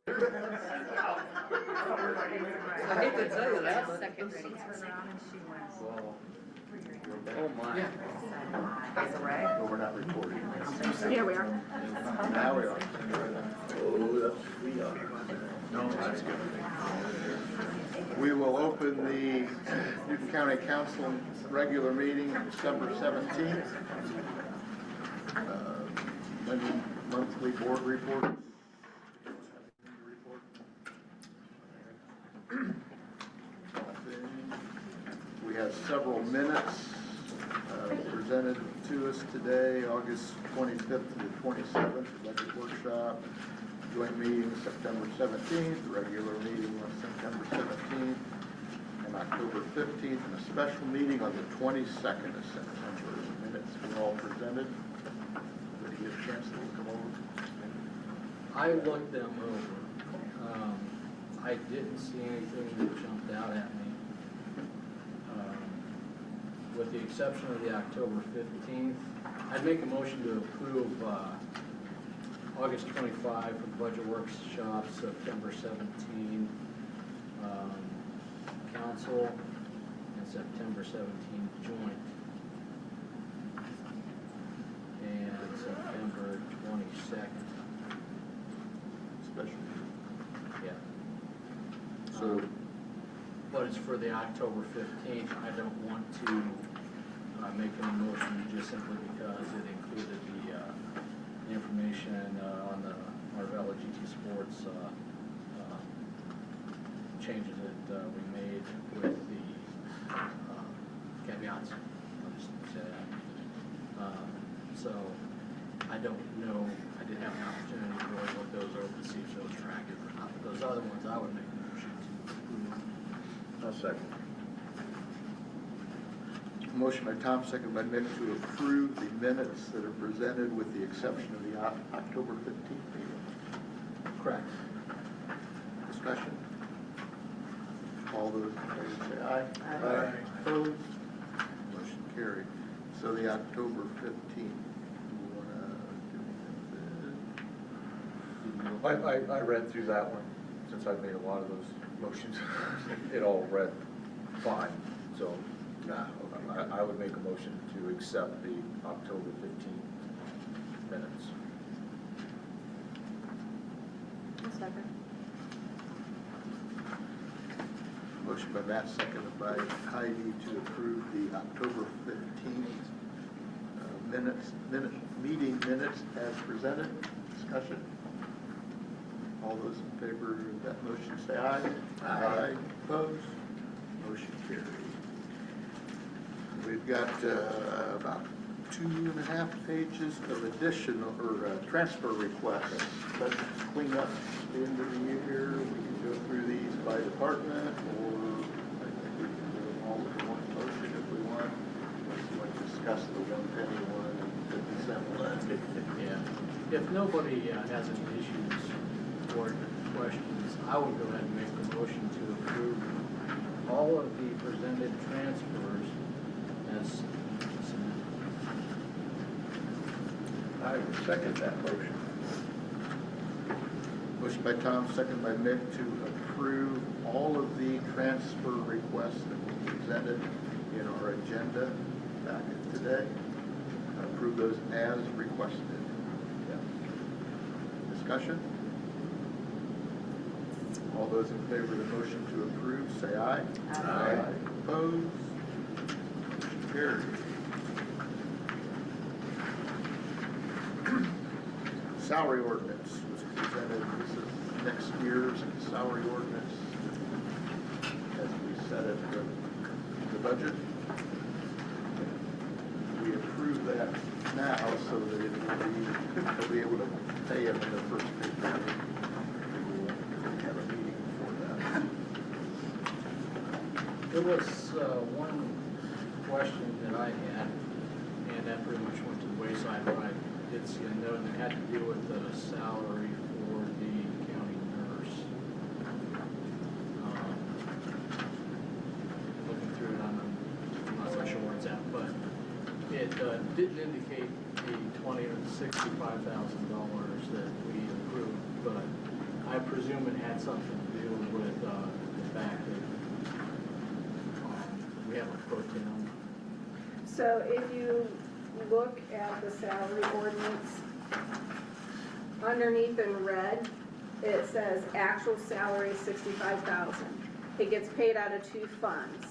I hate to tell you that, but. Second ready. Turned around and she went. Oh my. Is it right? Well, we're not recording. Here we are. Now we are. Oh, yes, we are. No, that's good. We will open the Newton County Council regular meeting December 17th. Monthly board report. We have several minutes presented to us today, August 25th to the 27th, budget workshop, joint meeting September 17th, regular meeting on September 17th, and October 15th, and a special meeting on the 22nd of September. The minutes were all presented. Did you get a chance to look them over? I looked them over. I didn't see anything that jumped out at me. With the exception of the October 15th, I'd make a motion to approve August 25 for the budget workshop, September 17 council, and September 17 joint, and September 22nd. Special. Yeah. So, But it's for the October 15th. I don't want to make any motion just simply because it included the information on the Marvella GT Sports changes that we made with the caveats. I'll just say that. So I don't know. I didn't have an opportunity to really look those over to see if those are accurate or not. But those other ones, I would make a motion to approve. I'll second. Motion by Tom, second by Mick to approve the minutes that are presented with the exception of the October 15th meeting. Correct. Discussion? All those in favor say aye. Aye. Opposed? Motion carried. So the October 15th, you want to do anything? I read through that one, since I've made a lot of those motions. It all read fine, so I would make a motion to accept the October 15th minutes. Second. Motion by Matt, seconded by Heidi to approve the October 15th meeting minutes as presented. Discussion? All those in favor of that motion say aye. Aye. Opposed? Motion carried. We've got about 2.5 pages of additional or transfer requests. Let's clean up the end of the year. We can go through these by department, or I think we can do them all in one motion if we want. Unless you want to discuss the 1 penny one and 50-cent one. Yeah. If nobody has any issues or questions, I would go ahead and make the motion to approve all of the presented transfers as submitted. I would second that motion. Motion by Tom, second by Mick to approve all of the transfer requests that were presented in our agenda back today. Approve those as requested. Discussion? All those in favor of the motion to approve, say aye. Aye. Opposed? Motion carried. Salary ordinance was presented. This is next year's salary ordinance as we set it for the budget. We approve that now so that it will be able to pay them in the first pay period. We'll have a meeting for that. There was one question that I had, and that pretty much went to the wayside, but I did see a note that had to do with the salary for the county nurse. Looking through it, I'm not so sure where it's at, but it didn't indicate the $20,000 or $65,000 that we approved, but I I presume it had something to do with the fact that we have a pro tem. So if you look at the salary ordinance, underneath in red, it says actual salary $65,000. It gets paid out of two funds.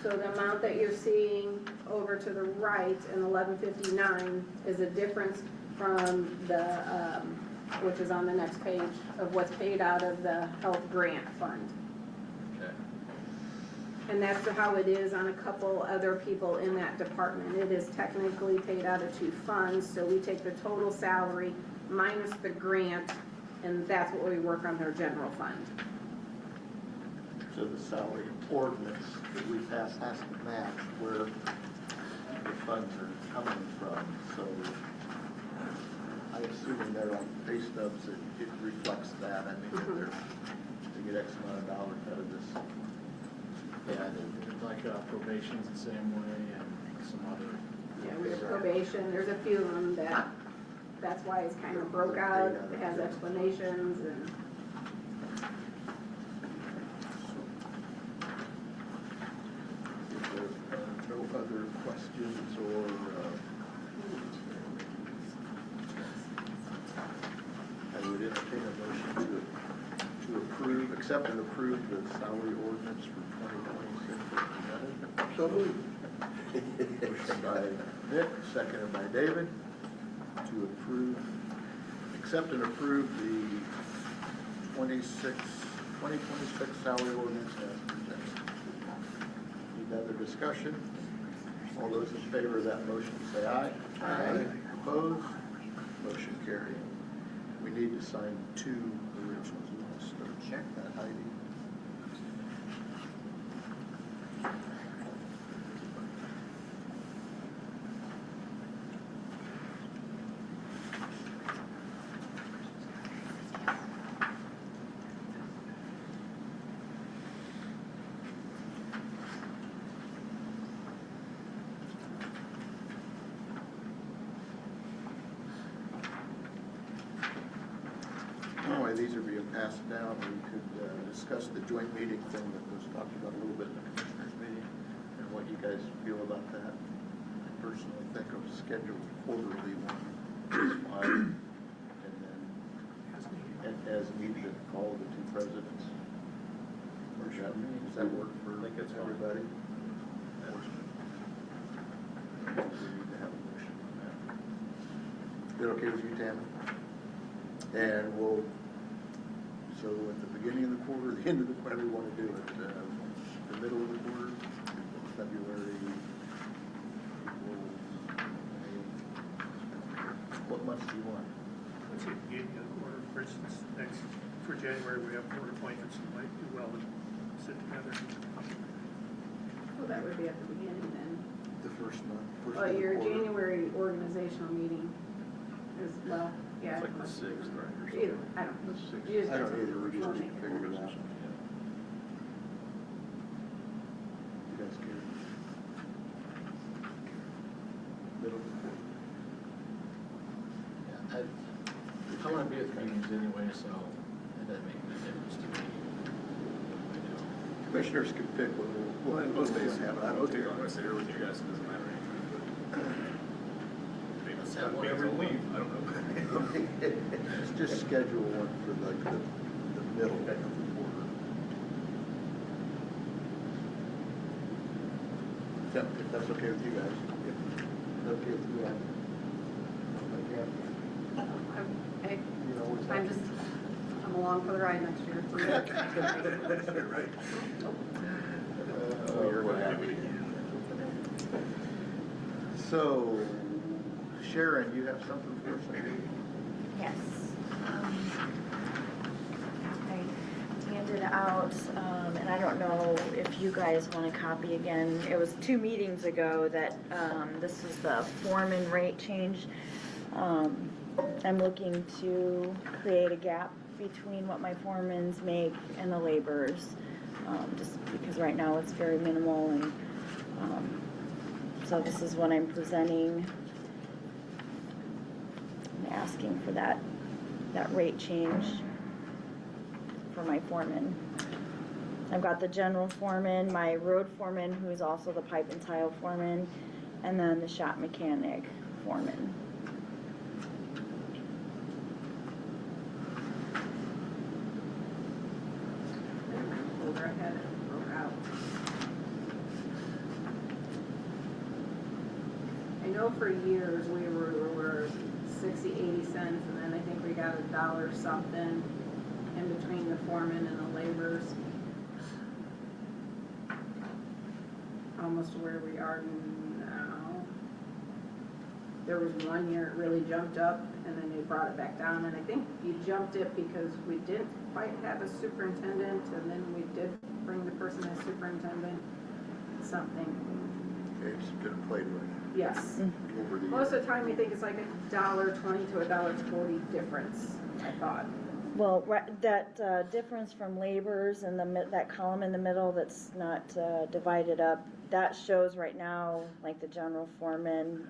So the amount that you're seeing over to the right in 1159 is a difference from the, which is on the next page, of what's paid out of the health grant fund. Okay. And that's how it is on a couple other people in that department. It is technically paid out of two funds, so we take the total salary minus the grant, and that's what we work on their general fund. So the salary ordinance that we pass has to match where the funds are coming from, so I assume in their pay stubs that it reflects that, I mean, that they get X amount of dollars out of this. Yeah, like probation's the same way and some other. Yeah, we have probation, there's a few of them that's why it's kind of broke out, it has explanations and. If there are no other questions or, I would entertain a motion to approve, accept and approve the salary ordinance for 2026 as presented. So moved. Motion by Nick, seconded by David, to approve, accept and approve the 2026 salary ordinance as presented. Any other discussion? All those in favor of that motion say aye. Aye. Opposed? Motion carried. We need to sign two originals. You want to start check that, Heidi? Anyway, these are being passed down. We could discuss the joint meeting thing that was talked about a little bit in the commissioners meeting and what you guys feel about that. I personally think a scheduled quarterly one is fine. And then, as needed, to call the two presidents. Does that work for everybody? We need to have a motion on that. Is that okay with you, Tammy? And we'll, so at the beginning of the quarter, the end of the quarter, we want to do it, the middle of the quarter, February, what months do you want? Let's see, beginning of the quarter, for instance, for January, we have board appointments, it might do well to sit together. Well, that would be at the beginning then. The first month. first Well, of the your quarter. January organizational meeting is, well, yeah. It's like the 6th, right, or something. Either, I don't. The sixth. you just- I don't either, we just we'll need make to it. figure it out. You guys care? Middle of the quarter. Yeah, I want to be at the meetings anyway, so it doesn't make any difference to me. I do. Commissioners can pick when we'll Most days, have it. I don't most days care. I'm gonna sit here with you guys, it doesn't matter anything, but maybe Let's it's have maybe whatever we'll we leave, I don't know. Let's just schedule one for like the middle of the quarter. If that's okay with you guys. If that's okay with you, Ann. You know, what's I'm just, I'm along for the ride next year. You're right. You're gonna have it So, Sharon, you have something for us? Yes. I handed out, and I don't know if you guys want a copy again. It was 2 meetings ago that this is the foreman rate change. I'm looking to create a gap between what my foremans make and the laborers, just because right now it's very minimal, and so this is what I'm presenting. I'm asking for that rate change. for my foreman. I've got the general foreman, my road foreman, who's also the pipe and tile foreman, and then the shop mechanic foreman. Folder I had it broke out. I know for years we were 60, 80 cents, and then I think we got $1 something in between the foreman and the laborers. Almost to where we are now. There was one year it really jumped up, and then they brought it back down, and I think you jumped it because we didn't quite have a superintendent, and then we did bring the person as superintendent, something. It's been played with Yes. over the years. Most of the time, you think it's like $1.20 to $1.40 difference, I thought. Well, that difference from laborers and that column in the middle that's not divided up, that shows right now, like the general foreman,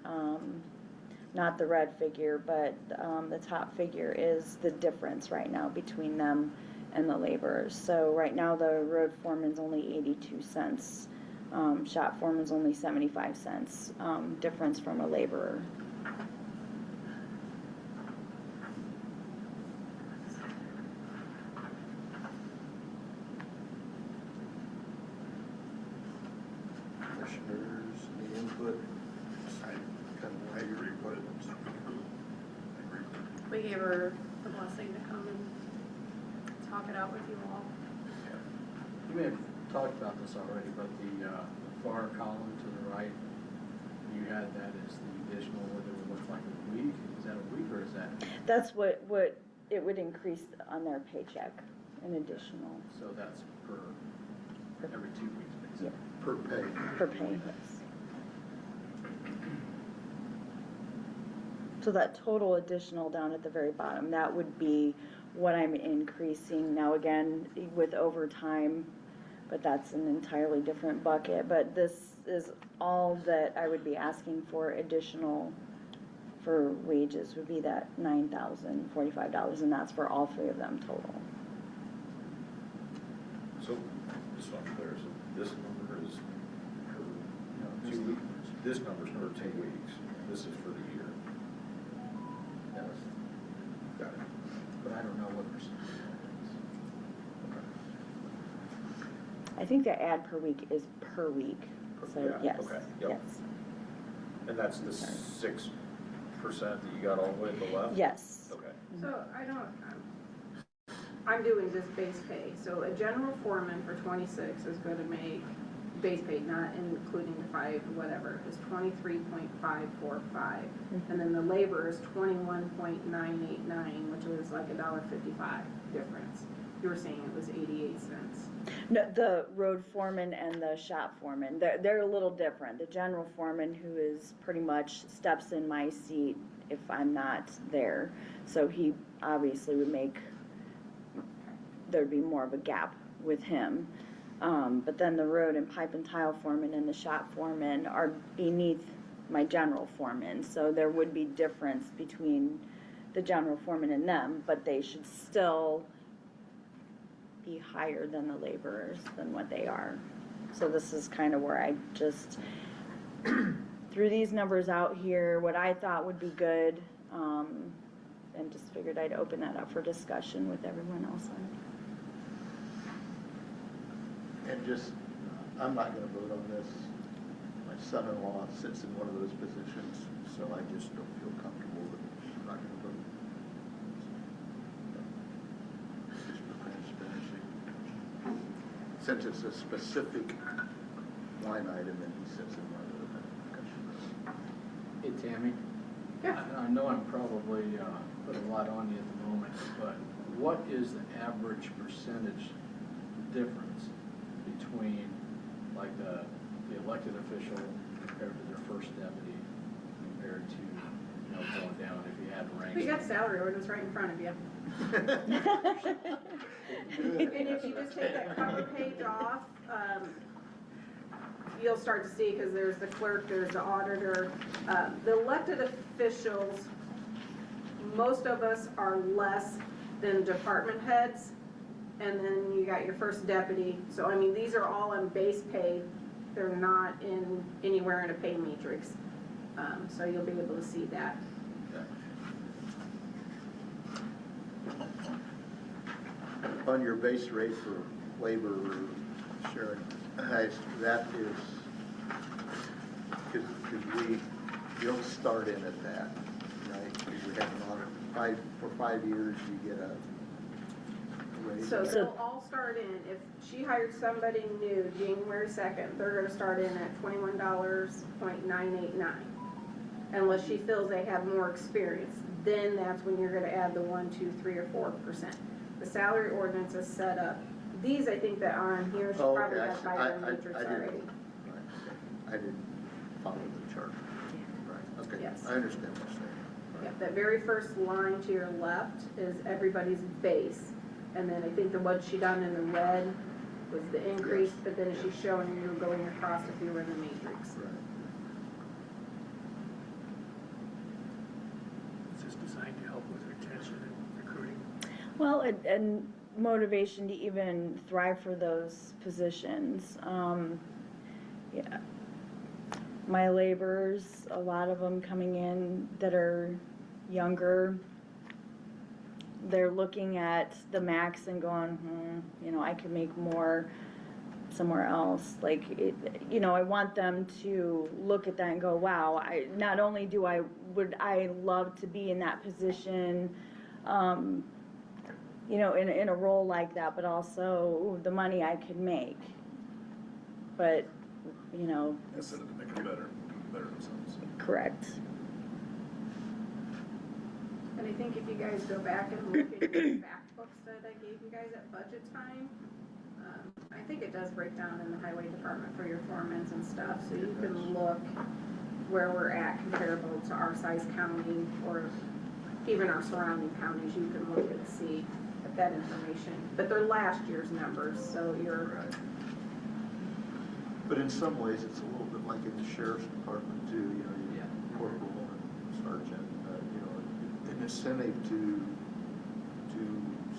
not the red figure, but the top figure is the difference right now between them and the laborers. So right now the road foreman's only 82 cents, shop foreman's only 75 cents difference from a laborer. Commissioners, any input? I kind of I agree with it. I agree. We gave her the blessing to come and talk it out with you all. You may have talked about this already, but the far column to the right, you had that as the additional, what it would look like a week. Is that a week or is that? That's what it would increase on their paycheck, an additional So that's per, every 2 weeks, basically. Yep. Per pay. per pay. Yes. So that total additional down at the very bottom, that would be what I'm increasing. Now again, with overtime, but that's an entirely different bucket. But this is all that I would be asking for additional for wages would be that $9,045, and that's for all three of them total. So, just so I'm clear, so this number is per 2 weeks, this number's per 2 weeks, this is for the year. That was, Got it. but I don't know what percentage I think the ad per week is per week. So Yeah, yes, okay, yep. yes, And that's the 6% that you got all the way to the left? yes. Okay. So I'm doing just base pay. So a general foreman for 26 is going to make base pay, not including the 5 whatever, is 23.545, and then the labor is 21.989, which was like $1.55 difference. You were saying it was 88 cents. No, the road foreman and the shop foreman, they're a little different. The general foreman, who is pretty much steps in my seat if I'm not there, so he obviously would make, there'd be more of a gap with him. But then the road and pipe and tile foreman and the shop foreman are beneath my general foreman, so there would be difference between the general foreman and them, but they should still be higher than the laborers than what they are. So this is kind of where I just threw these numbers out here, what I thought would be good, and just figured I'd open that up for discussion with everyone else. And just, I'm not gonna vote on this. My son-in-law sits in one of those positions, so I just don't feel comfortable with, I'm not gonna vote. Just for transparency. Since it's a specific line item and he sits in one of those. Hey, Tammy? Yeah. I know I'm probably putting a lot on you at the moment, but what is the average percentage difference between like the elected official compared to their first deputy compared to, you know, going down if you had ranks? We got salary ordinance right in front of you. And if you just take that cover page off, you'll start to see, because there's the clerk, there's the auditor. The elected officials, most of us are less than department heads. and then you got your first deputy. So, I mean, these are all on base pay. They're not in, anywhere in a pay matrix. So you'll be able to see that. On your base rate for labor, Sharon, that is, could we, you don't start in at that, right? Because we have an audit, for 5 years, you get a raise. So they'll all start in, if she hired somebody new January 2nd, they're gonna start in at $21.989. Unless she feels they have more experience, then that's when you're gonna add the 1, 2, 3, or 4%. The salary ordinance is set up. These, I think that are on here, she Oh, probably okay, has by their matrix I didn't- already. right, okay. I didn't follow the chart. Right, okay, Yes. I understand what you're saying. Yep, that very first line to your left is everybody's base. And then I think the what she done in the red was the increase, Yes. but then she's showing you going across if you were in the matrix. Right. Is this designed to help with retention and recruiting? Well, and motivation to even thrive for those positions. Yeah. My laborers, a lot of them coming in that are younger, they're looking at the max and going, I could make more somewhere else. Like, I want them to look at that and go, wow, not only would I love to be in that position, in a role like that, but also the money I could make. But, Instead of making better themselves. correct. And I think if you guys go back and look at your fact books that I gave you guys at budget time, I think it does break down in the highway department for your foremans and stuff, so you can look where we're at comparable to our size county or even our surrounding counties. You can look and see if that information, but they're last year's numbers, so you're, Right. But in some ways, it's a little bit like in the sheriff's department too, you corporal and sergeant, an incentive to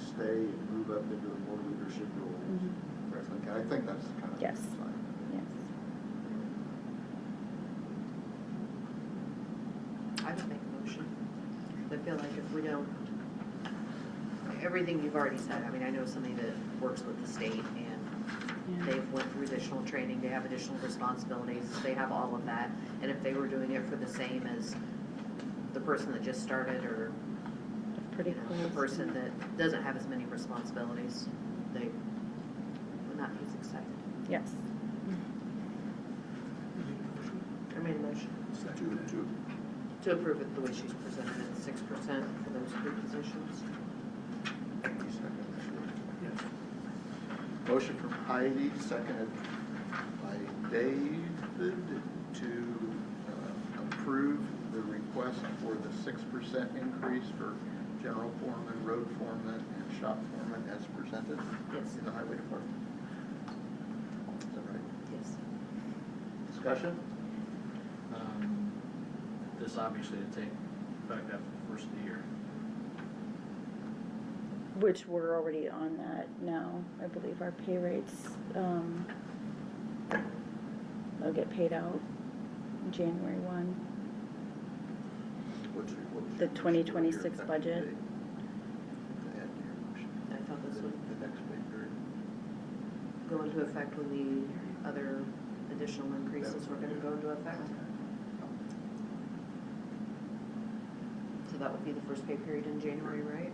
stay and move up into more leadership roles. Mhm. I think that's kind of. Yes. fine. Yes. I would make a motion. I feel like if we don't, everything you've already said, I mean, I know somebody that works with the state and Yeah. they've went through additional training, they have additional responsibilities, they have all of that. And if they were doing it for the same as the person that just started or Pretty the close. person that doesn't have as many responsibilities, they would not be as excited. Yes. I made a motion Second that. to approve it the way she's presented it, 6% for those three positions. Yes. Motion from Heidi, seconded by David to approve the request for the 6% increase for general foreman, road foreman, and shop foreman as presented Yes. in the highway department. Is that right? Yes. Discussion? This obviously will take effect after the first of the year. Which we're already on that now. I believe our pay rates, they'll get paid out January 1. What was The your- 2026 what was your budget. effective date? To add to your motion. I thought this would The next pay period. go into effect when the other additional increases were gonna go into effect. So that would be the first pay period in January, right?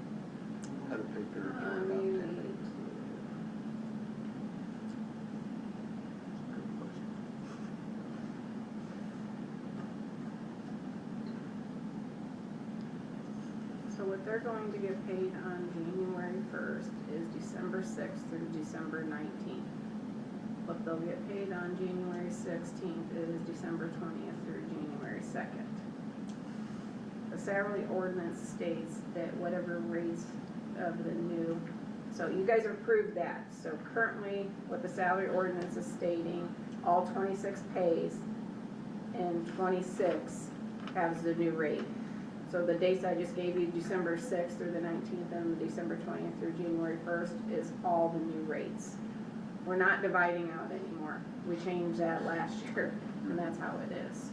Had a pay period for about 10 days. so what they're going to get paid on January 1st is December 6th through December 19th. What they'll get paid on January 16th is December 20th through January 2nd. The salary ordinance states that whatever rates of the new, so you guys approved that. So currently, what the salary ordinance is stating, all 26 pays and 26 has the new rate. So the dates I just gave you, December 6th through the 19th and December 20th through January 1st is all the new rates. We're not dividing out anymore. We changed that last year, and that's how it is.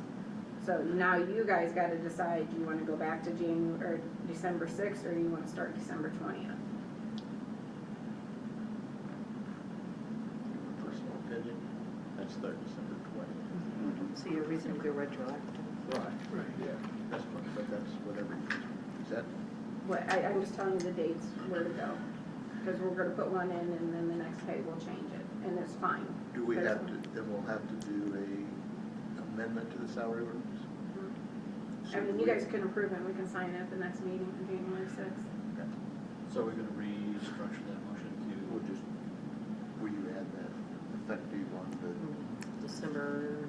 So now you guys gotta decide, do you wanna go back to January, or December 6th, or do you wanna start December 20th? Personal opinion, that's start December 20th. So your reason to go retroactive? Right, yeah, that's what, but that's whatever, is that, I'm just telling you the dates, where to go. Because we're gonna put one in, and then the next pay we'll change it, and it's fine. do we That's have to, fine. then we'll have to do a amendment to the salary ordinance? I mean, you guys can approve it, we can sign it at the next meeting on January 6th. So we're gonna restructure that motion We'll just, will you add that effective on the, December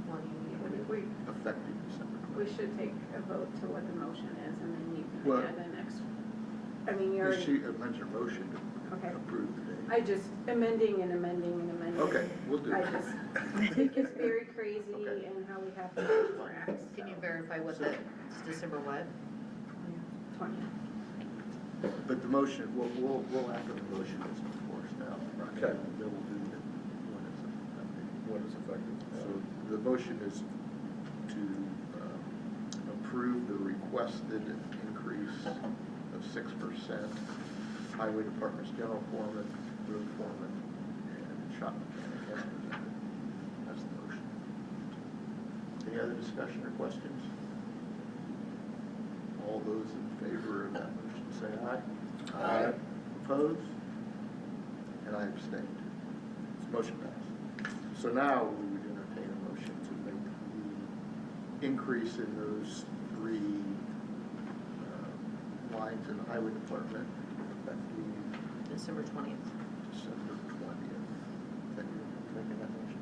20. effective December We 20th? should take a vote to what the motion is, and then you Well- can add an extra. I mean, you Is already, she amends her motion to Okay. approve the date? I just amending and amending and amending. Okay, we'll do I it. just think it's very crazy Okay. in how we have to interact. Can you verify what the, it's December what? 20th. But the motion, we'll after the motion is enforced now. Okay. Then we'll do the, when it's effective. What is effective? So the motion is to approve the requested increase of 6%, highway department's general foreman, road foreman, and shop mechanic as presented. That's the motion. Any other discussion or questions? All those in favor of that motion say aye. Aye. Opposed? And I abstained. Motion passed. So now we would entertain a motion to make the increase in those three lines in the highway department effective December 20th. December 20th. Is that you making that motion?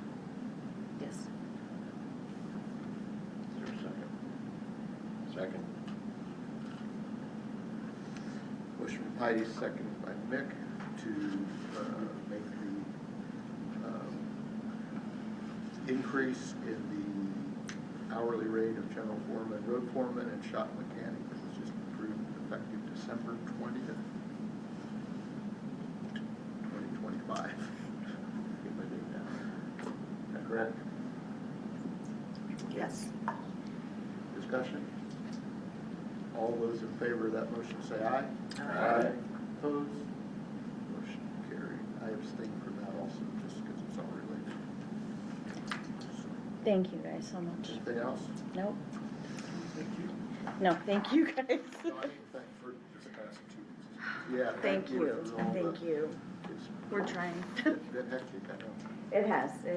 Yes. Is there a second? Second. Motion from Heidi, second by Mick, to make the increase in the hourly rate of general foreman, road foreman, and shop mechanic that was just approved effective December 20th, 2025. Get my date down. Is that correct? Yes. Discussion? All those in favor of that motion say aye. Aye. Opposed? Motion carried. I abstain from that also, just because it's all related. Thank you guys so much. Anything else? Nope. Thank you. No, thank you guys. Thank for, yeah. Thank you, for all thank the- you. It's We're trying. been hectic, I know. It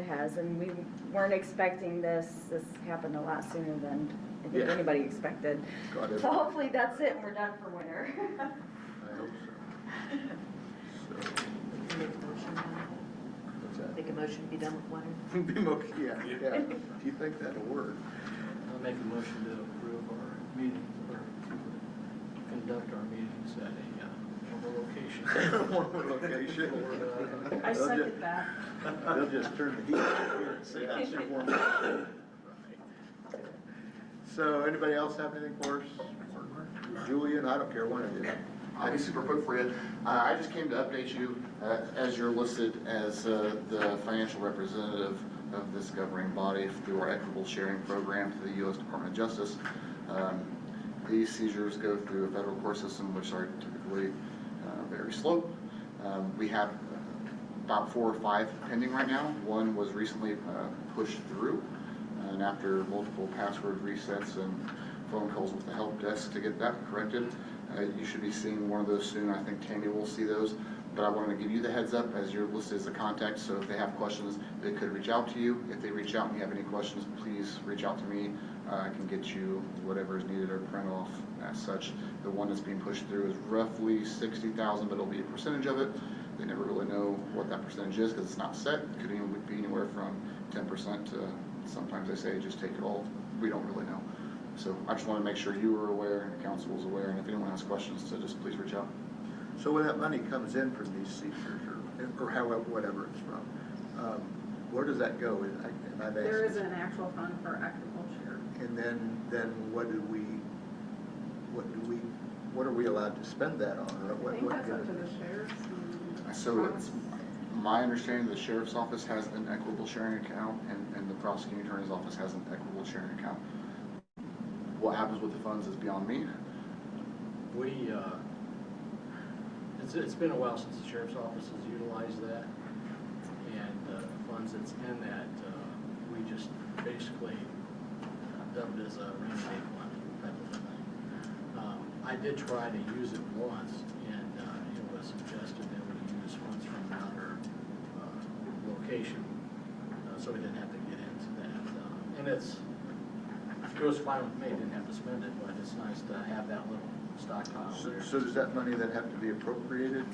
has, and we weren't expecting this. This happened a lot sooner than I think Yeah. anybody expected. Got it. So hopefully that's it and we're done for winter. I hope so. So, Make a motion. what's that? Make a motion to be done with winter. Yeah. Do you think that'll work? I'll make a motion to approve our meetings, or to conduct our meetings at a location. One location. I They'll second ju- that. They'll just turn the heat on here and say that's one. Right. So, anybody else have anything for us? Julian, I don't care, one of you. I'll be super quick for you. I just came to update you, as you're listed as the financial representative of this governing body through our equitable sharing program to the U.S. Department of Justice. These seizures go through a federal court system, which are typically very slow. We have about 4 or 5 pending right now. One was recently pushed through, and after multiple password resets and phone calls with the help desk to get that corrected, you should be seeing one of those soon. I think Tammy will see those, but I wanted to give you the heads up as you're listed as a contact, so if they have questions, they could reach out to you. If they reach out and you have any questions, please reach out to me. I can get you whatever is needed or print off as such. The one that's being pushed through is roughly 60,000, but it'll be a percentage of it. They never really know what that percentage is because it's not set. It could even be anywhere from 10% to sometimes they say just take it all. We don't really know. So I just want to make sure you were aware and the council was aware, and if anyone has questions, so just please reach out. So when that money comes in from these seizures, or however, whatever it's from, where does that go? And I've asked There is this. an actual fund for equitable share. And then what do we what are we allowed to spend that on? Or I what- think what that's up to gives- the sheriffs. and- So it's my understanding the sheriff's office has an equitable sharing account and the prosecuting attorney's office has an equitable sharing account. What happens with the funds is beyond me. We, it's been a while since the sheriff's office has utilized that, and the funds that's in that, we just basically dubbed as a rainy day fund type of thing. I did try to use it once, and it was suggested that we use funds from another location, so we didn't have to get into that. And it goes fine with me, didn't have to spend it, but it's nice to have that little stockpile there. So does that money then have to be appropriated,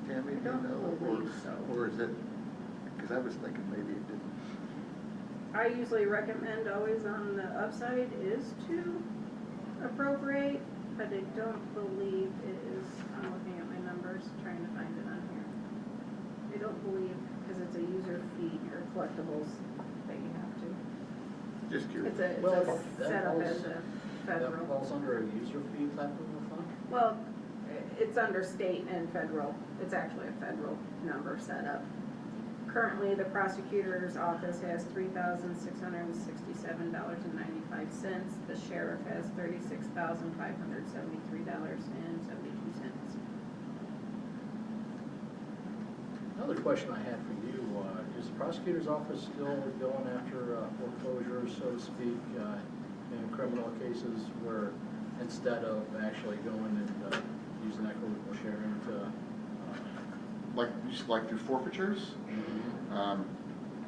Tammy, do you don't know? believe so. Or is it, because I was thinking maybe it didn't. I usually recommend always on the upside is to appropriate, but I don't believe it is, I'm looking at my numbers, trying to find it on here. I don't believe, because it's a user fee or collectibles that you have to. Just curious. It's Well, a that setup falls- as a That federal. falls under a user fee type of a fund? Well, it's under state and federal. It's actually a federal number set up. Currently, the prosecutor's office has $3,667.95. The sheriff has $36,573.72. Another question I had for you, is the prosecutor's office still going after foreclosures, so to speak, in criminal cases where instead of actually going and using equitable sharing to, Like through forfeitures,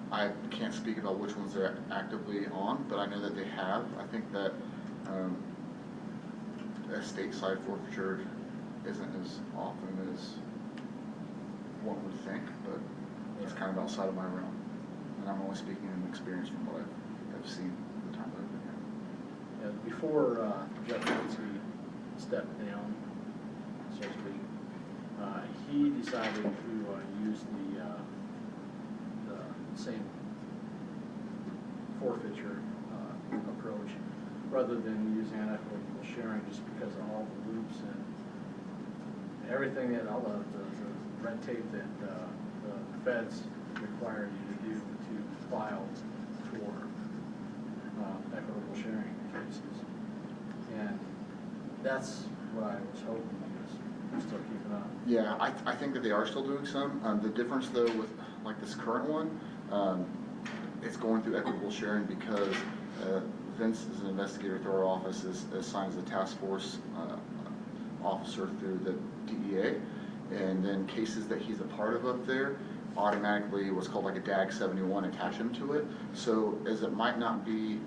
I can't speak about which ones they're actively on, but I know that they have. I think that a stateside forfeiture isn't as often as one would think, but it's kind of outside of my realm. And I'm only speaking in experience from what I've seen the time that I've been here. before Jeff Lindsay stepped down, so to speak, he decided to use the same forfeiture approach rather than using equitable sharing, just because of all the loops and everything that all the red tape that the feds require you to do to file for equitable sharing cases. And that's what I was hoping was still keeping up. Yeah, I think that they are still doing some. The difference though with like this current one, it's going through equitable sharing because Vince is an investigator through our office, is assigned as a task force officer through the DEA. And then cases that he's a part of up there, automatically what's called like a DAG 71 attach him to it. So as it might not be,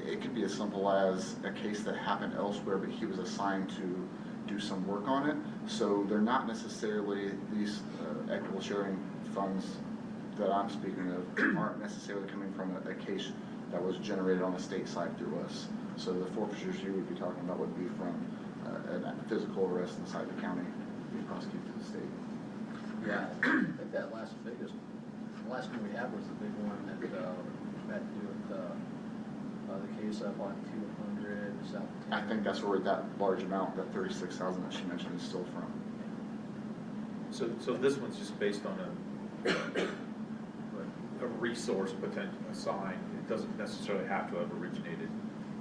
it could be as simple as a case that happened elsewhere, but he was assigned to do some work on it. So they're not necessarily these equitable sharing funds that I'm speaking of aren't necessarily coming from a case that was generated on the state side through us. So the forfeitures you would be talking about would be from a physical arrest inside the county being prosecuted through the state. Yeah, I think that the last one we had was the big one that had to do with the case up on 200 South. I think that's where that large amount, that 36,000 that she mentioned, is still from. So this one's just based on a resource potential assigned. It doesn't necessarily have to have originated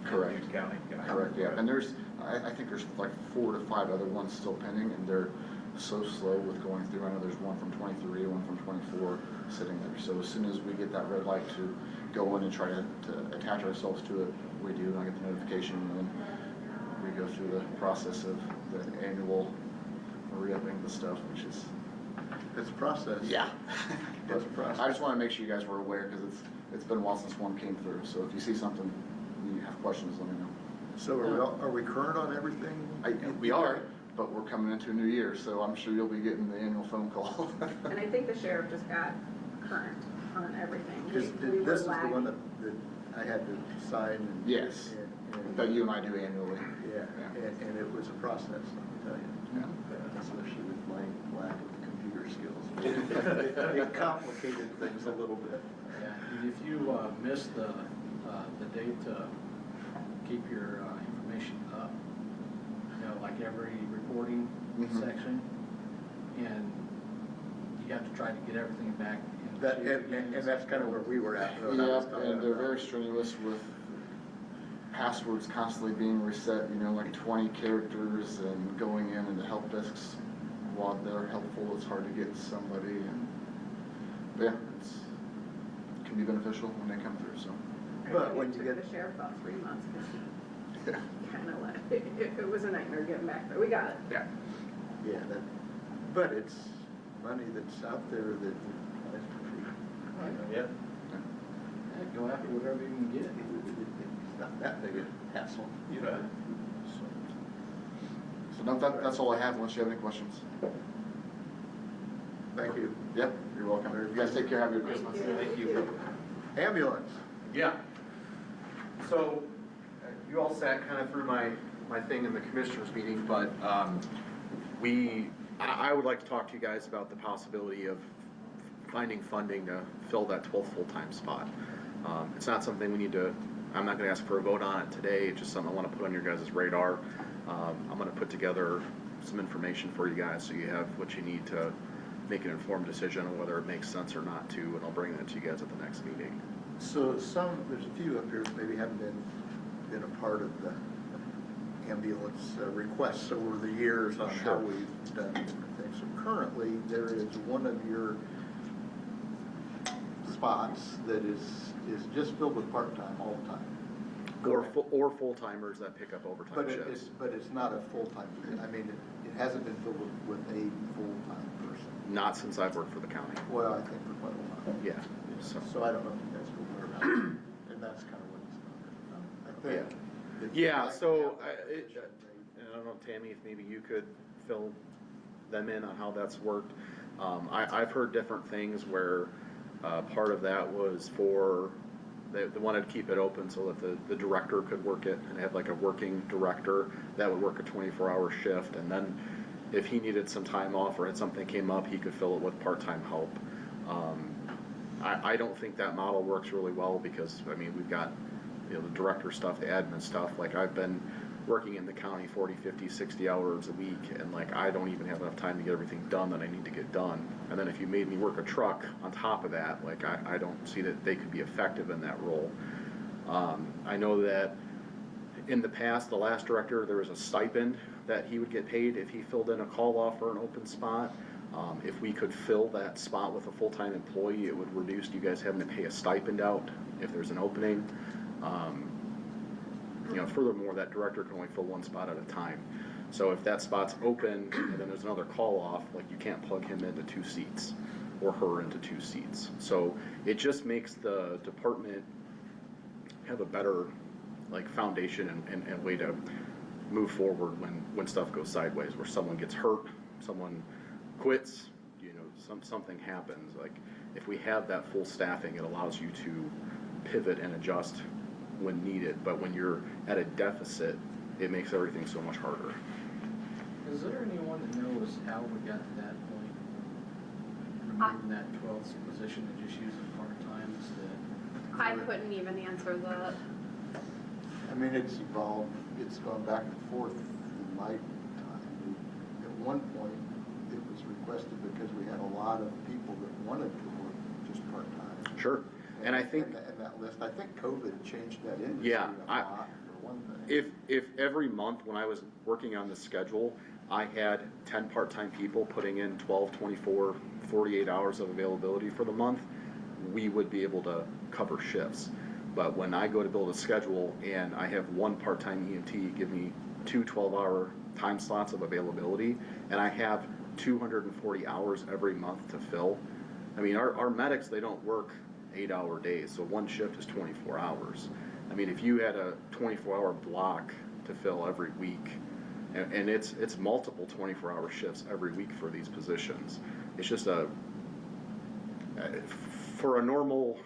Correct. in Newton County. Got it. Correct, yeah. And there's, I think there's like 4 to 5 other ones still pending, and they're so slow with going through. I know there's one from 23, one from 24 sitting there. So as soon as we get that red light to go in and try to attach ourselves to it, we do, and I get the notification, and then we go through the process of the annual re-upping the stuff, which is... It's a process. Yeah. It's a process. I just want to make sure you guys were aware, because it's been a while since one came through. So if you see something, you have questions, let me know. So are we current on everything? We are, but we're coming into a new year, so I'm sure you'll be getting the annual phone call. And I think the sheriff just got current on everything. Because We were this is the lagging. one that I had to sign. And, Yes. and- That you and I do annually. Yeah, and it was a process, let me tell you. Yeah. Especially with my lack of computer skills. It complicated things a little bit. Yeah, and if you miss the date to keep your information up, like every reporting Mhm. section. And you have to try to get everything back in That, shape again. and that's kind of where we were at. Yeah, and they're very strenuous with passwords constantly being reset, like 20 characters and going in and the help desks, while they're helpful, it's hard to get somebody and, but yeah, it can be beneficial when they come through, so. But when It you took get, the sheriff about 3 months, because he kinda let, it was a nightmare getting back there, we got it. Yeah. yeah, but it's money that's out there that is free. Yeah. Yeah, go after whatever you can get. It's not that big a hassle. So that's all I have, unless you have any questions. Thank you. Yep, you're welcome. You guys take care, have a good Christmas. Thank you. Ambulance. Yeah. So, you all sat kind of through my thing in the commissioners meeting, but I would like to talk to you guys about the possibility of finding funding to fill that 12th full-time spot. It's not something we need to, I'm not gonna ask for a vote on it today, it's just something I wanna put on your guys' radar. I'm gonna put together some information for you guys so you have what you need to make an informed decision on whether it makes sense or not to, and I'll bring that to you guys at the next meeting. So there's a few up here that maybe haven't been a part of the ambulance requests over the years on how Sure. we've done different things. So currently, there is one of your spots that is just filled with part-time all the time. Or full-timers that pick up overtime shifts. But it's not a full-time, I mean, it hasn't been filled with a full-time person. Not since I've worked for the county. Well, I think for quite a while. Yeah. So I don't know if you guys go around, and that's kind of what it's about. I think. that you Yeah, like to so have that position. and I don't know, Tammy, if maybe you could fill them in on how that's worked. I've heard different things where part of that was for, they wanted to keep it open so that the director could work it and have like a working director that would work a 24-hour shift, and then if he needed some time off or had something came up, he could fill it with part-time help. I don't think that model works really well because, I mean, we've got, the director stuff, the admin stuff, like I've been working in the county 40, 50, 60 hours a week, and like I don't even have enough time to get everything done that I need to get done. And then if you made me work a truck on top of that, like I don't see that they could be effective in that role. I know that in the past, the last director, there was a stipend that he would get paid if he filled in a call-off or an open spot. If we could fill that spot with a full-time employee, it would reduce you guys having to pay a stipend out if there's an opening. Furthermore, that director can only fill one spot at a time. So if that spot's open and then there's another call-off, like you can't plug him into 2 seats or her into 2 seats. So it just makes the department have a better foundation and way to move forward when stuff goes sideways, where someone gets hurt, someone quits, something happens. Like if we have that full staffing, it allows you to pivot and adjust when needed, but when you're at a deficit, it makes everything so much harder. Is there anyone that knows how we got to that point? Removing that 12th position and just using part-time instead? I couldn't even answer that. I mean, it's evolved, it's gone back and forth in my time. At one point, it was requested because we had a lot of people that wanted to work just part-time. Sure. And I think, and that list, I think COVID changed that industry Yeah, a lot, for one thing. if every month when I was working on the schedule, I had 10 part-time people putting in 12, 24, 48 hours of availability for the month, we would be able to cover shifts. But when I go to build a schedule and I have one part-time EMT give me 2 12-hour time slots of availability, and I have 240 hours every month to fill, I mean, our medics, they don't work 8-hour days, so one shift is 24 hours. I mean, if you had a 24-hour block to fill every week, and it's multiple 24-hour shifts every week for these positions, it's just for a normal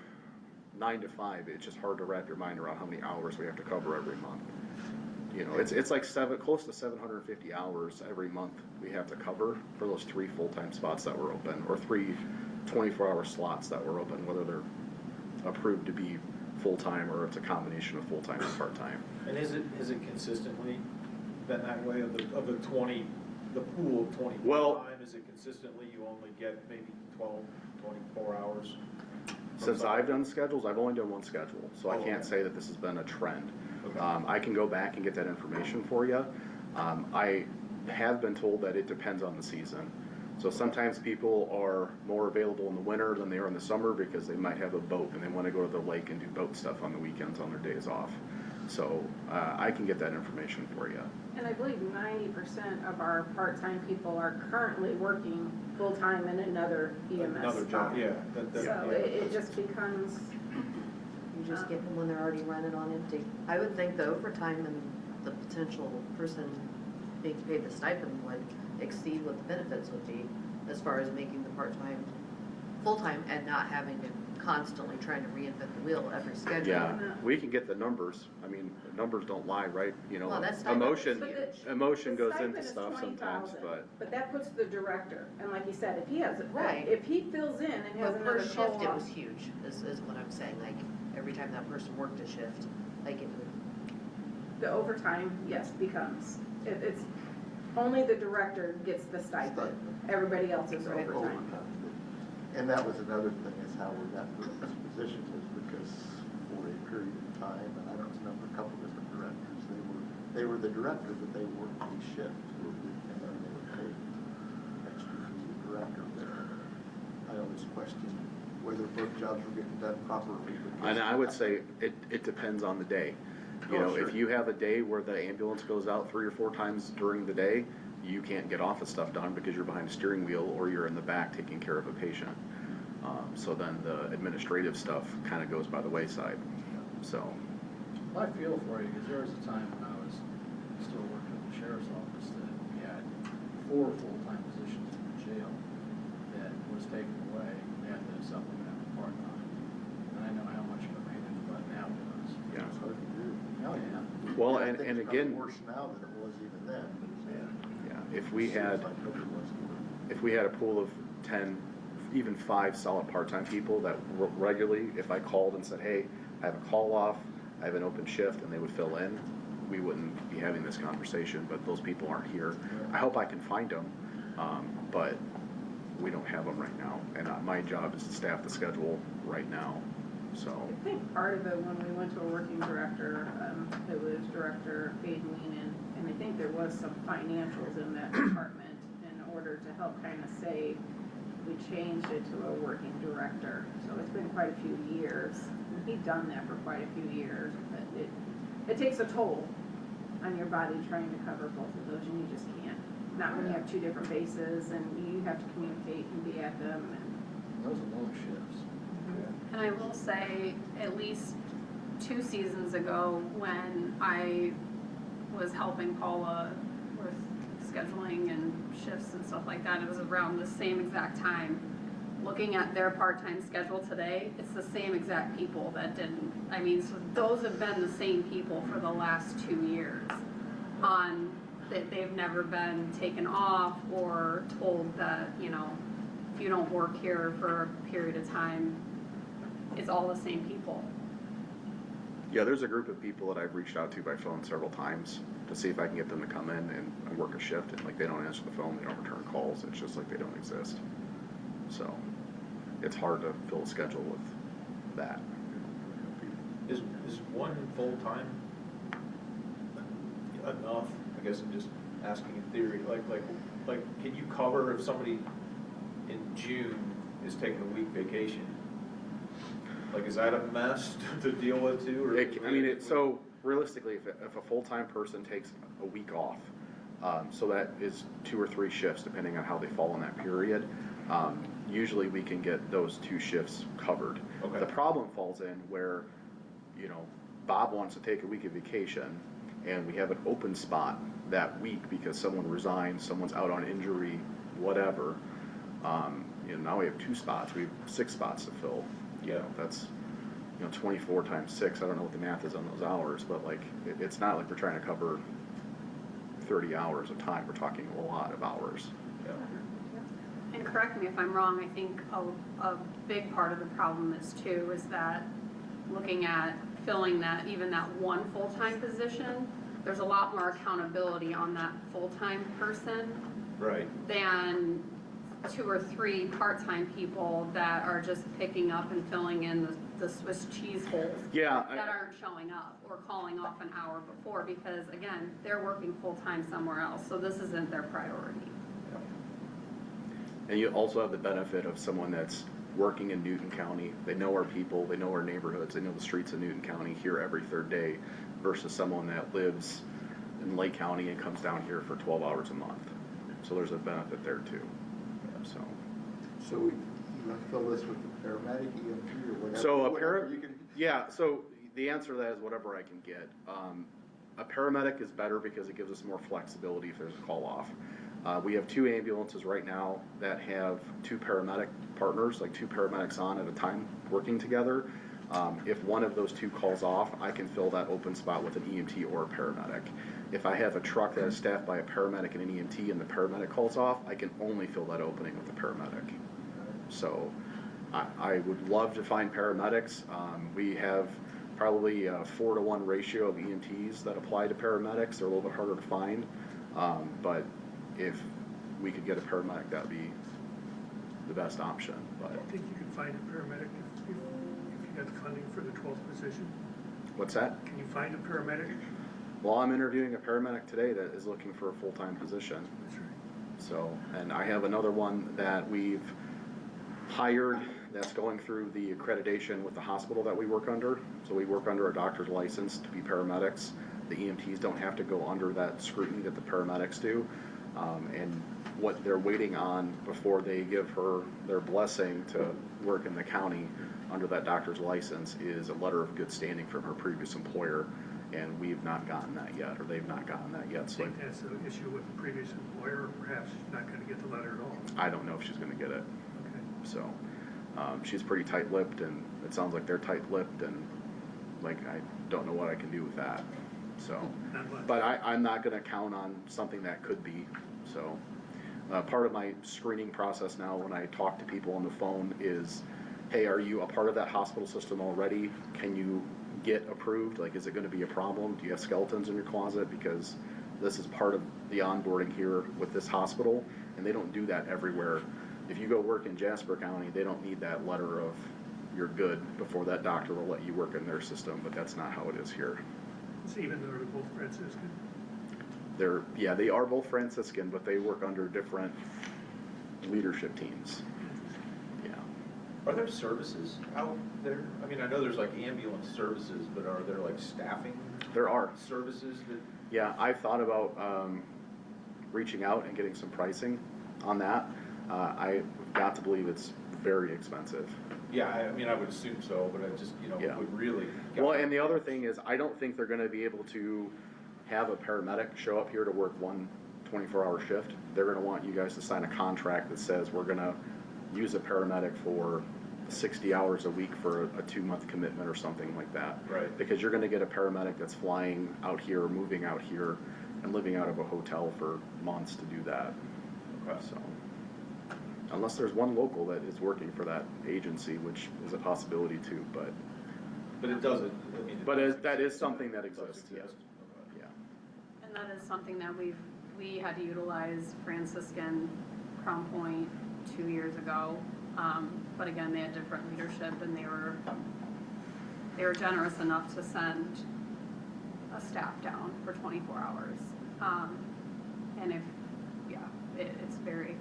9 to 5, it's just hard to wrap your mind around how many hours we have to cover every month. It's like close to 750 hours every month we have to cover for those 3 full-time spots that were open, or 3 24-hour slots that were open, whether they're approved to be full-time or it's a combination of full-time and part-time. And is it consistently been that way of the 20, the pool of 20 Well- full-time? Is it consistently you only get maybe 12, 24 hours? Since I've done schedules, I've only done one schedule, so I Oh, can't okay. say that this has been a trend. Okay. I can go back and get that information for you. I have been told that it depends on the season. So sometimes people are more available in the winter than they are in the summer because they might have a boat and they want to go to the lake and do boat stuff on the weekends on their days off. So I can get that information for you. And I believe 90% of our part-time people are currently working full-time in another EMS Another job, spot. yeah. So yeah. it just becomes, You just get them when they're already running on empty. I would think the overtime and the potential person being paid the stipend would exceed what the benefits would be as far as making the part-time, full-time and not having to constantly trying to reinvent the wheel every schedule. Yeah, we can get the numbers. I mean, the numbers don't lie, right? You know, Well, that's stipend is emotion, huge. emotion the goes stipend into is stuff sometimes, 20,000, but that puts the director, and like you said, if he has, Right. if he fills in and has But another per shift, it call was off, huge, is what I'm saying, like, every time that person worked a shift, like it would, the overtime, yes, becomes, it's, only the director gets the stipend, everybody else is Right. overtime. And that was another thing, is how we got to this position, was because for a period of time, and I don't remember a couple different directors, they were the director, but they worked a shift, and then they were paid extra for the director there. I always questioned whether both jobs were getting done properly. and I would say it depends on the day. You Oh, know, sure. if you have a day where the ambulance goes out 3 or 4 times during the day, you can't get office stuff done because you're behind a steering wheel or you're in the back taking care of a patient. So then the administrative stuff kind of goes by the wayside. So, I feel for you, because there was a time when I was still working at the sheriff's office that we had 4 full-time positions in the jail that was taken away. We had to supplement it with part-time. And I know how much of a pain in the butt that was. yeah. It's hard to do. Oh, yeah. Well, I and, think and it's probably again, worse now than it was even then. yeah, if we had, Seems like nobody wants to work. if we had a pool of 10, even 5 solid part-time people that regularly, if I called and said, hey, I have a call off, I have an open shift, and they would fill in, we wouldn't be having this conversation, but those people aren't here. I hope I can find them, but we don't have them right now, and my job is to staff the schedule right now, so. I think part of it, when we went to a working director, it was Director Fadeneen, and I think there was some financials in that department in order to help kind of save. We changed it to a working director, so it's been quite a few years. And he'd done that for quite a few years, but it takes a toll on your body trying to cover both of those, and you just can't. Not when you have 2 different bases, and you have to communicate and be at them, and Those are long shifts. And I will say, at least 2 seasons ago, when I was helping Paula with scheduling and shifts and stuff like that, it was around the same exact time. Looking at their part-time schedule today, it's the same exact people that didn't, I mean, so those have been the same people for the last 2 years. That they've never been taken off or told that, you know, if you don't work here for a period of time, it's all the same people. Yeah, there's a group of people that I've reached out to by phone several times to see if I can get them to come in and work a shift, and like they don't answer the phone, they don't return calls, it's just like they don't exist. So, it's hard to fill a schedule with that. Is one full-time enough? I guess I'm just asking in theory, like, can you cover if somebody in June is taking a week vacation? Like, is that a mess to deal with too, or? So realistically, if a full-time person takes a week off, so that is 2 or 3 shifts depending on how they fall in that period, usually we can get those 2 shifts covered. Okay. The problem falls in where, you know, Bob wants to take a week of vacation and we have an open spot that week because someone resigned, someone's out on injury, whatever. You know, now we have 2 spots, we have 6 spots to fill. You know, that's, you know, 24 times 6, I don't know what the math is on those hours, but like, it's not like we're trying to cover 30 hours of time, we're talking a lot of hours. Yeah. And correct me if I'm wrong, I think a big part of the problem is too, is that looking at filling that, even that one full-time position, there's a lot more accountability on that full-time person Right. than 2 or 3 part-time people that are just picking up and filling in the Swiss cheese holes Yeah, that aren't showing up or calling off an hour before, because again, they're working full-time somewhere else, so this isn't their priority. and you also have the benefit of someone that's working in Newton County. They know our people, they know our neighborhoods, they know the streets of Newton County here every third day, versus someone that lives in Lake County and comes down here for 12 hours a month. So there's a benefit there too. So. So you want to fill this with the paramedic, EMT, or whatever? So a whatever you can. yeah, so the answer to that is whatever I can get. A paramedic is better because it gives us more flexibility if there's a call off. We have 2 ambulances right now that have 2 paramedic partners, like 2 paramedics on at a time working together. If one of those 2 calls off, I can fill that open spot with an EMT or a paramedic. If I have a truck that is staffed by a paramedic and an EMT and the paramedic calls off, I can only fill that opening with a paramedic. So I would love to find paramedics. We have probably a 4-to-1 ratio of EMTs that apply to paramedics. They're a little bit harder to find. But if we could get a paramedic, that would be the best option. But I think you could find a paramedic if you got the funding for the 12th position. what's that? Can you find a paramedic? Well, I'm interviewing a paramedic today that is looking for a full-time position. That's right. So, and I have another one that we've hired that's going through the accreditation with the hospital that we work under. So we work under a doctor's license to be paramedics. The EMTs don't have to go under that scrutiny that the paramedics do. And what they're waiting on before they give her their blessing to work in the county under that doctor's license is a letter of good standing from her previous employer. And we've not gotten that yet, or they've not gotten that yet. I So think that's an issue with the previous employer, or perhaps she's not gonna get the letter at all. I don't know if she's gonna get it. Okay. So, she's pretty tight-lipped, and it sounds like they're tight-lipped, and like, I don't know what I can do with that. So, Not much. but I'm not gonna count on something that could be. So, part of my screening process now when I talk to people on the phone is, hey, are you a part of that hospital system already? Can you get approved? Like, is it gonna be a problem? Do you have skeletons in your closet? Because this is part of the onboarding here with this hospital, and they don't do that everywhere. If you go work in Jasper County, they don't need that letter of you're good before that doctor will let you work in their system, but that's not how it is here. It's even though they're both Franciscan. They are both Franciscan, but they work under different leadership teams. Yeah. Are there services out there? I mean, I know there's like ambulance services, but are there like staffing There are. services that? Yeah, I've thought about reaching out and getting some pricing on that. I've got to believe it's very expensive. Yeah, I mean, I would assume so, but I just, Yeah. would really. Well, and the other thing is, I don't think they're gonna be able to have a paramedic show up here to work one 24-hour shift. They're gonna want you guys to sign a contract that says we're gonna use a paramedic for 60 hours a week for a 2-month commitment or something like that. Right. Because you're gonna get a paramedic that's flying out here, moving out here, and living out of a hotel for months to do that. Okay. So, unless there's one local that is working for that agency, which is a possibility too, but But it doesn't, I mean. that is something that It does exists, yes. exist. Okay. Yeah. And that is something that we had to utilize Franciscan Crown Point 2 years ago. But again, they had different leadership, and they were generous enough to send a staff down for 24 hours. And it's very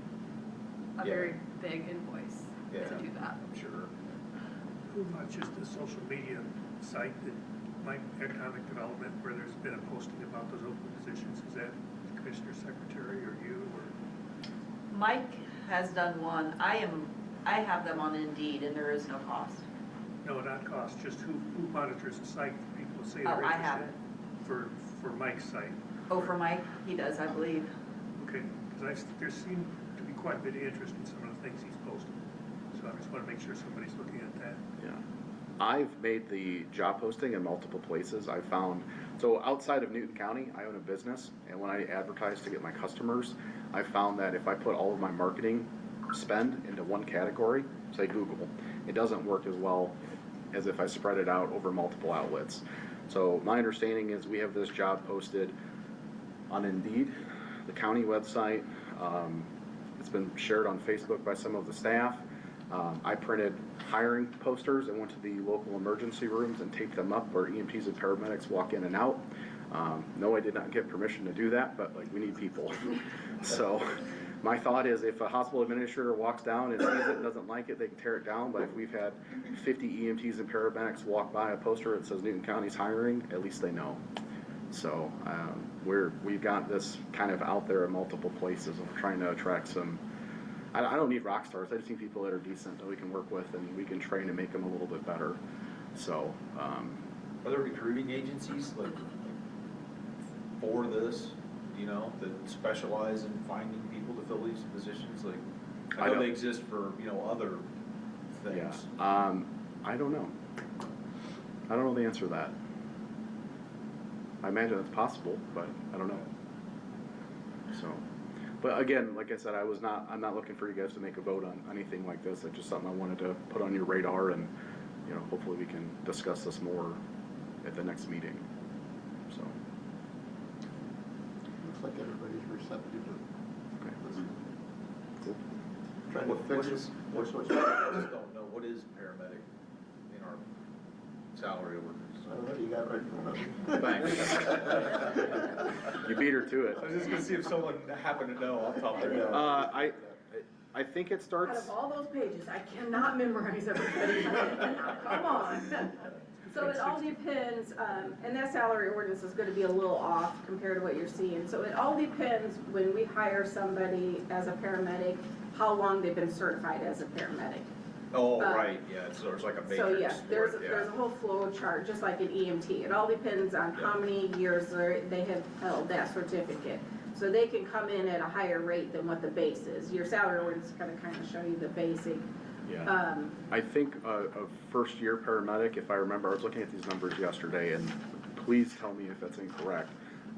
big invoice Yeah. to do that. I'm sure. Who about just the social media site that Mike Economic Development, where there's been a posting about those open positions? Is that the Commissioner's Secretary or you or? Mike has done one. I have them on Indeed, and there is no cost. No, not cost, just who monitors the site for people to say Oh, they're I have interested? For Mike's site. Oh, for Mike, he does, I believe. Okay, because there seemed to be quite a bit of interest in some of the things he's posted. So I just want to make sure somebody's looking at that. Yeah. I've made the job posting in multiple places. I found, so outside of Newton County, I own a business, and when I advertise to get my customers, I found that if I put all of my marketing spend into one category, say Google, it doesn't work as well as if I spread it out over multiple outlets. So my understanding is we have this job posted on Indeed, the county website. It's been shared on Facebook by some of the staff. I printed hiring posters and went to the local emergency rooms and taped them up where EMTs and paramedics walk in and out. No, I did not get permission to do that, but like we need people. So my thought is if a hospital administrator walks down and sees it and doesn't like it, they can tear it down. But if we've had 50 EMTs and paramedics walk by a poster that says Newton County's hiring, at least they know. So we've got this kind of out there in multiple places. We're trying to attract some. I don't need rock stars. I just need people that are decent that we can work with and we can train and make them a little bit better. So. Are there recruiting agencies like for this, you know, that specialize in finding people to fill these positions? Like, I know they exist for, you know, other things. Yeah. I don't know. I don't know the answer to that. I imagine it's possible, but I don't know. So, but again, like I said, I'm not looking for you guys to make a vote on anything like this. It's just something I wanted to put on your radar, and you know, hopefully we can discuss this more at the next meeting. So. Looks like everybody's receptive to Okay. listening. Cool. Trying to fix it. I just don't know, what is paramedic in our salary ordinance? I don't know, you got it right in front of you. You beat her to it. I was just gonna see if someone happened to know off the top of their head. I think it Out starts. of all those pages, I cannot memorize everybody's name. Come on. So it all depends, and that salary ordinance is gonna be a little off compared to what you're seeing. So it all depends when we hire somebody as a paramedic, how long they've been certified as a paramedic. Oh, right, yeah, so there's like a matrix. So yes, there's for it, a whole flow chart, just like an EMT. It all depends on how many years they have held that certificate. So they can come in at a higher rate than what the base is. Your salary ordinance is gonna kind of show you the basic. Yeah. I think a first-year paramedic, if I remember, I was looking at these numbers yesterday, and please tell me if that's incorrect.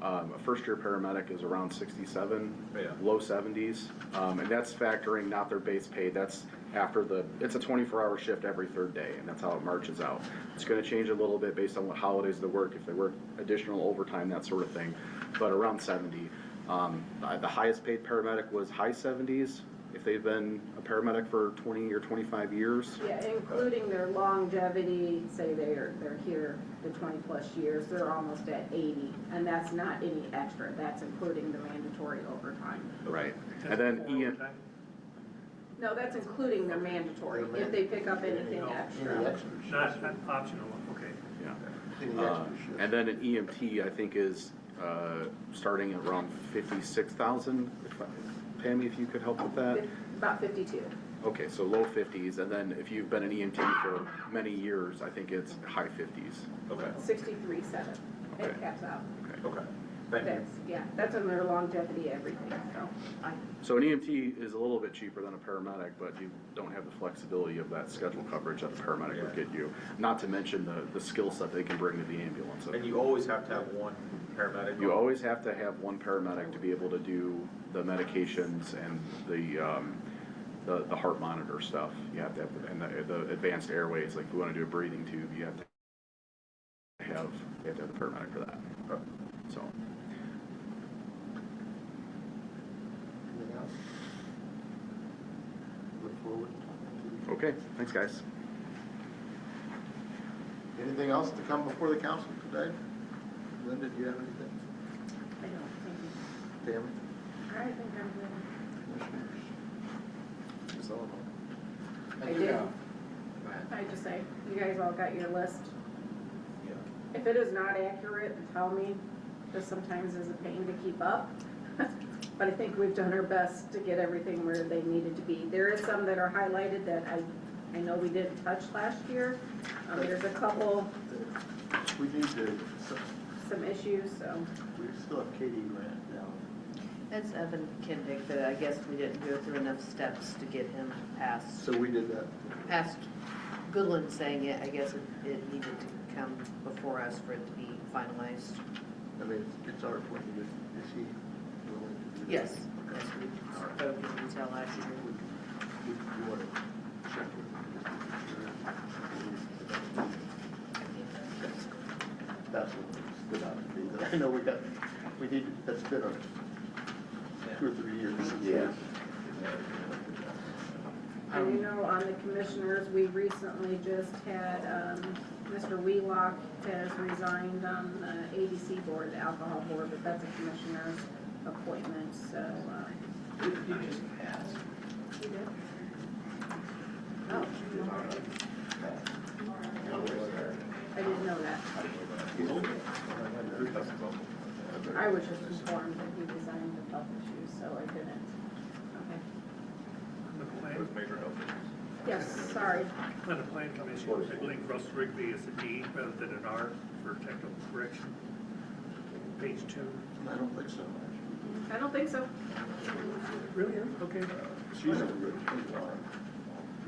A first-year paramedic is around 67, low 70s, and that's factoring not their base pay. That's after it's a 24-hour shift every third day, and that's how it marches out. It's going to change a little bit based on what holidays they work, if they work additional overtime, that sort of thing, but around 70. The highest paid paramedic was high 70s. If they've been a paramedic for 20 or 25 years. Yeah, including their longevity, say they're here the 20-plus years, they're almost at 80, and that's not any extra, that's including the mandatory overtime. Right. And then No, that's including their mandatory, if they pick up anything Any extra. extras. Not optional, okay. Yeah. Any extra shifts. And then an EMT, I think, is starting at around 56,000. Tammy, if you could help with that. About 52. Okay, so low 50s, and then if you've been an EMT for many years, I think it's high 50s. Okay, 63.7. Okay. It caps out. okay, thank you. That's on their longevity, everything, so. So an EMT is a little bit cheaper than a paramedic, but you don't have the flexibility of that schedule coverage that the paramedic would get you. Not to mention the skill set they can bring to the ambulance. And you always have to have one paramedic? You always have to have one paramedic to be able to do the medications and the heart monitor stuff. You have to have, and the advanced airways, like if you want to do a breathing tube, you have to have the paramedic for that. So. Anything else? Look forward to. Okay, thanks guys. Anything else to come before the council today? Linda, do you have anything? I don't think. Tammy? I think I'm good. Commissioners? Ms. Eleanor? I did. I just say, you guys all got your list. If it is not accurate, tell me, because sometimes it's a pain to keep up. But I think we've done our best to get everything where they needed to be. There is some that are highlighted that I know we didn't touch last year. There's a couple, We need to, some issues, so. we still have Katie Grant down. That's Evan Kindig, but I guess we didn't go through enough steps to get him past So we did that. Goodland saying it. I guess it needed to come before us for it to be finalized. I mean, it's our point. Is he willing to do that? Yes, yes, we spoke in detail last year. We want to check with him. That's I know that's been a 2 or 3 years. Yeah. And you know, on the commissioners, we recently just had, Mr. Wheelock has resigned on the ADC board, the alcohol board, but that's a commissioner's appointment, so, You just passed. you did? Oh, I didn't know that. I was just informed that he resigned of health issues, so I didn't. Okay. On the plan, Yes, sorry. on the plan commission, I believe Russ Rigby is a D rather than an R for technical correction. Page 2. I don't think so. I don't think so. Really? Okay. She's a good one.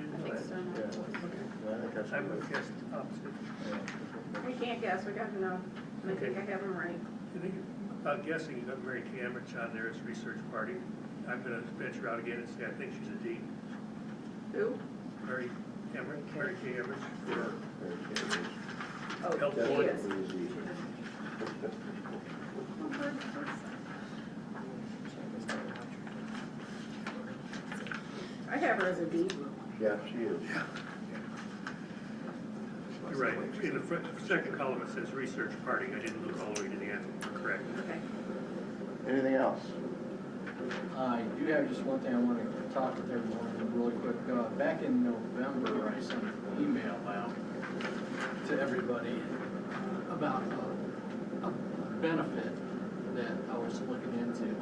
I think so. Yeah, I think that's I would good. guess opposite. I can't guess, we gotta know. I think I have them right. I think, about guessing, you got Mary Camrich on there as research party. I'm gonna venture out again and say I think she's a D. Who? Mary Camrich, Mary Camrich for Oh, Health she board. is. I have her as a D. Yeah, she is. You're right. In the second column, it says research party. I didn't look all the way to the end. Correct. Okay. Anything else? I do have just one thing I want to talk with everyone really quick. Back in November, I sent an email out to everybody about a benefit that I was looking into.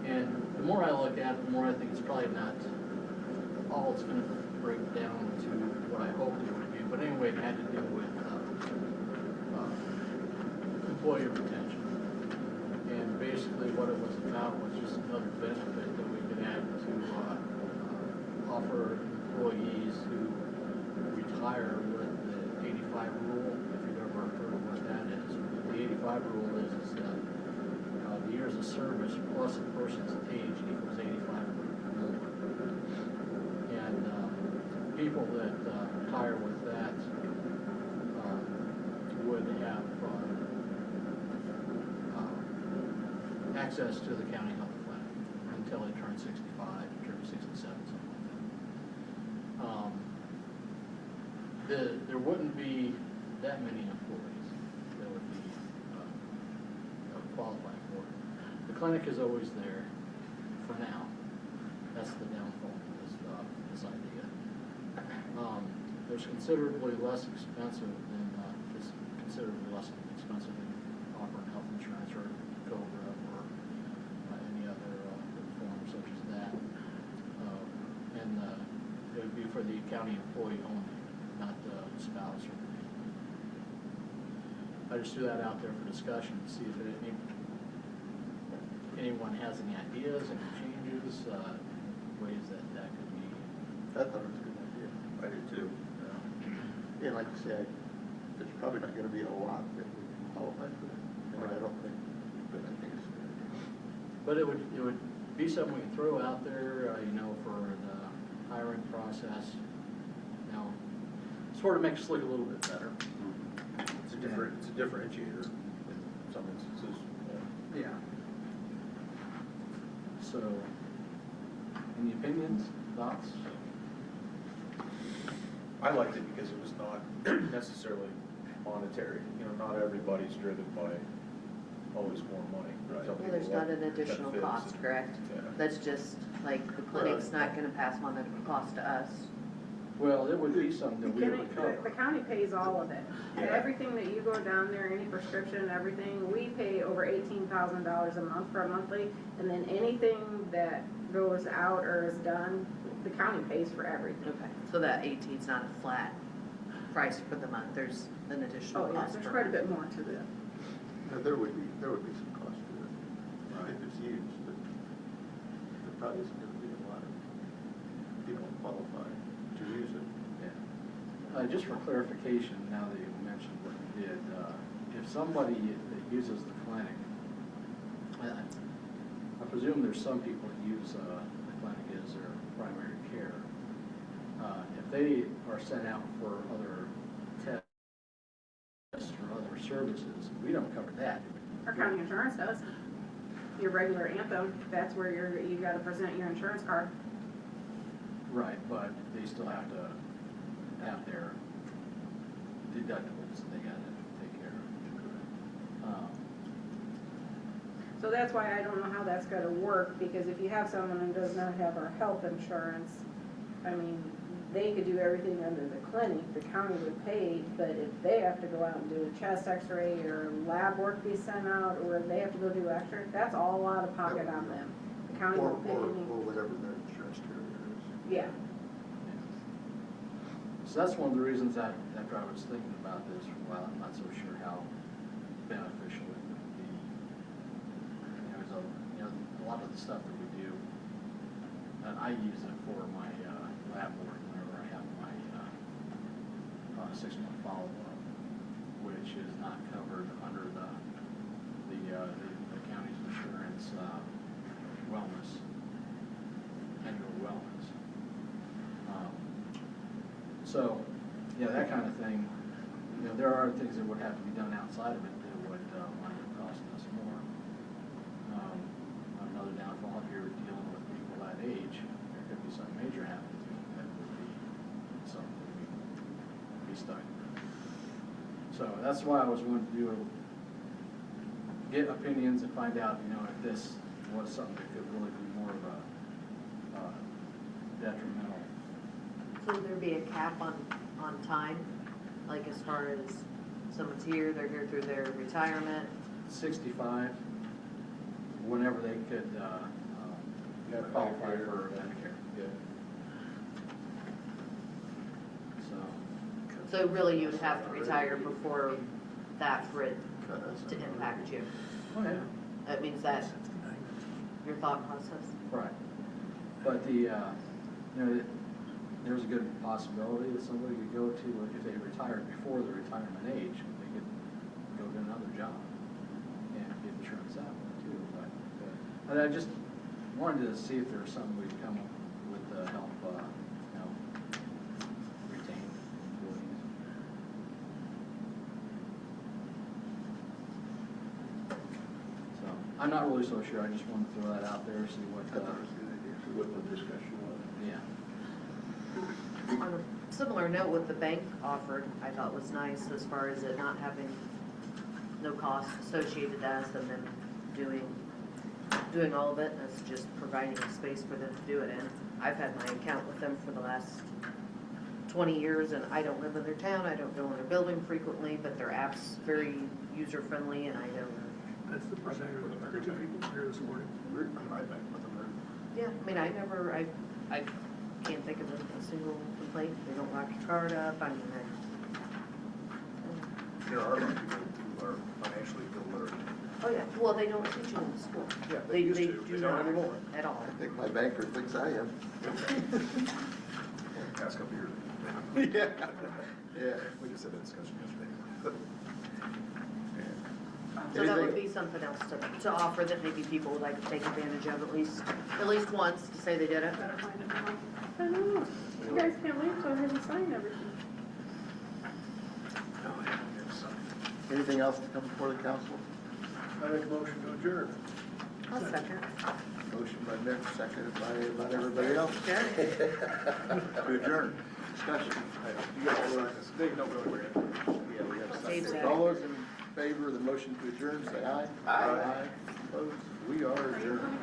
And the more I look at it, the more I think it's probably not all it's going to break down to what I hoped it would be. But anyway, it had to do with employee retention. And basically what it was about was just another benefit that we could add to offer employees who retire with the 85 rule, if you've ever heard of what that is. The 85 rule is that the years of service plus a person's age equals 85 or more. And people that retire with that would have access to the county health clinic until they turn 65, turn 67, something like that. There wouldn't be that many employees that would be qualified for it. The clinic is always there for now. That's the downfall of this idea. There's considerably less expensive than offering health insurance or COBRA or any other form such as that. And it would be for the county employee only, not the spouse or I just threw that out there for discussion to see if anyone has any ideas, any changes, ways that could be. I thought it was a good idea. I do too. And like I said, there's probably not gonna be a lot that would qualify for that. And I don't think, but I think it's a good idea. But it would be something we can throw out there, for the hiring process. Sort of makes us look a little bit better. It's a differentiator in some instances. Yeah. So, any opinions, thoughts? I liked it because it was not necessarily monetary. Not everybody's driven by always more money. Some Well, there's people not an want additional benefits cost, and- correct? Yeah. That's just, like, the clinic's not gonna pass on the cost to us. Well, it would be something that we Can would it- cover. The county pays all of it. Yeah. Everything that you go down there, any prescription, everything, we pay over $18,000 a month for a monthly, and then anything that goes out or is done, the county pays for everything. Okay. So that 18's not a flat price for the month, there's an additional Oh, yeah, cost there's per quite a month. bit more to it. Now, there would be some cost to it, if it's used, but there probably isn't gonna be a lot of people qualified to use it. Just for clarification, now that you mentioned what you did, if somebody that uses the clinic, I presume there's some people that use the clinic as their primary care. If they are sent out for other tests or other services, we don't cover that. county insurance does. Your regular Anthem, that's where you gotta present your insurance card. Right, but they still have to have their deductibles that they gotta take care of. So that's why I don't know how that's gonna work, because if you have someone who does not have our health insurance, I mean, they could do everything under the clinic, the county would pay, but if they have to go out and do a chest x-ray or lab work be sent out, or if they have to go do x-ray, that's all out of pocket on them. The county Or, won't pay or anything. whatever their insurance carrier is. Yeah, So that's one of the reasons that after I was thinking about this for a while, I'm not so sure how beneficial it would be. A lot of the stuff that we do, and I use it for my lab work whenever I have my 6-month follow-up, which is not covered under the county's insurance wellness, annual wellness. So, yeah, that kind of thing, there are things that would have to be done outside of it that would wind up costing us more. Another downfall, if you're dealing with people that age, there could be something major happening to them that would be something we'd be stuck. So that's why I was going to get opinions and find out, if this was something that could really be more of a detrimental. So would there be a cap on time? Like as far as someone's here, they're here through their retirement? 65, whenever they could qualify for Medicare. Yeah. So really you would have to retire before that for it to impact you? Oh, yeah. That means that your thought process? Right. But there's a good possibility that somebody could go to, if they retired before the retirement age, they could go to another job and get insurance that way too. But I just wanted to see if there was something we'd come up with to help, retain employees. So, I'm not really so sure, I just wanted to throw that out there, see what, I thought it was a good idea. See what the discussion was. yeah. On a similar note, what the bank offered, I thought was nice as far as it not having no cost associated as them and doing all of it, and it's just providing a space for them to do it in. I've had my account with them for the last 20 years, and I don't live in their town, I don't go in their building frequently, but their app's very user-friendly, and I don't. That's the person who was married to people here this morning. We're right back with them. Yeah, I mean, I can't think of a single complaint. They don't lock your card up. I mean, There are a lot of people who are financially illiterate. oh yeah, well, they don't teach you in school. Yeah, They used to. do They don't not anymore. at all. I think my banker thinks I am. Past couple years. Yeah. Yeah. We just had that discussion yesterday. So that would be something else to offer that maybe people would like to take advantage of at least once to say they did it. better find it now. I don't know, you guys can't wait till I have to sign everything. Anything else to come before the council? I make a motion to adjourn. I'll second. Motion by Nick, seconded by about everybody else. To adjourn. Discussion. You guys all like this? Dave, no, go ahead. Yeah, we have a Dave second. said. All those in favor of the motion to adjourn, say aye. Aye. Opposed? We are adjourned.